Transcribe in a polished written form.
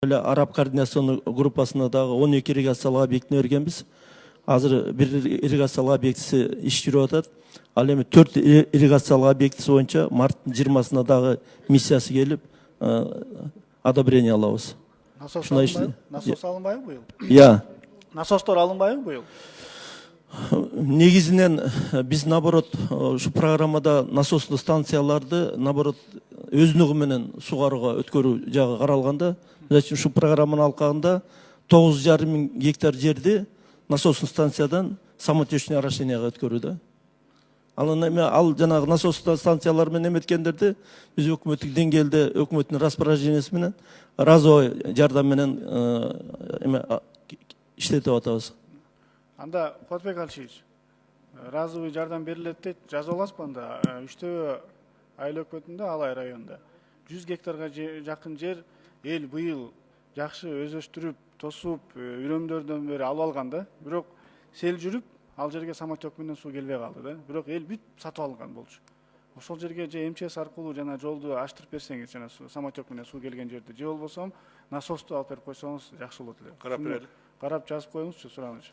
эле араб координационный группасына дагы 12 ирригациялык объектини бергенбиз. Азыр бир ирригациялык объектиси иш жүрүп атат. Ал эми 4 ирригациялык объектиси боюнча марттын 20-сына дагы миссиясы келип, одобрение алабыз. Насос алынбайбы быйыл? Я. Насостор алынбайбы быйыл? Негизинен биз наоборот ушу программада насостуу станцияларды наоборот өзүнүгү менен сугарууга өткөрүү жагы каралганда, мисалы ушу программанын алкагында 9,5 миң гектар жерди насостуу станциядан самотечный орошенияга өткөрүүдө. Ал жанагы насостуу станциялар менен эметкендерди биз өкмөттүк деңгээлде өкмөттүн распоряженияси менен разовый жардам менен иштетип атабыз. Анда Куатбек Алишевич, разовый жардам берилет дейт, жазып аласызбы анда? Үчтөбө айыл өкмөтүндө Алай районунда 100 гектарга жакын жер эл быйыл жакшы өзөштүрүп, тосуп, үйрөмдөрдөн бери алып алган да. Бирок сел жүрүп, ал жерге самотек менен суу келбей калды да. Бирок эл бүт сатып алган болчу. Ошол жерге же МЧС аркылуу жана жолду аштырып берсеңиз, жана самотек менен суу келген жерди, же болбосо насосту алып берип койсоңуз жакшы болот эле. Карап берели. Карап жазып коюңузчу, сураныч.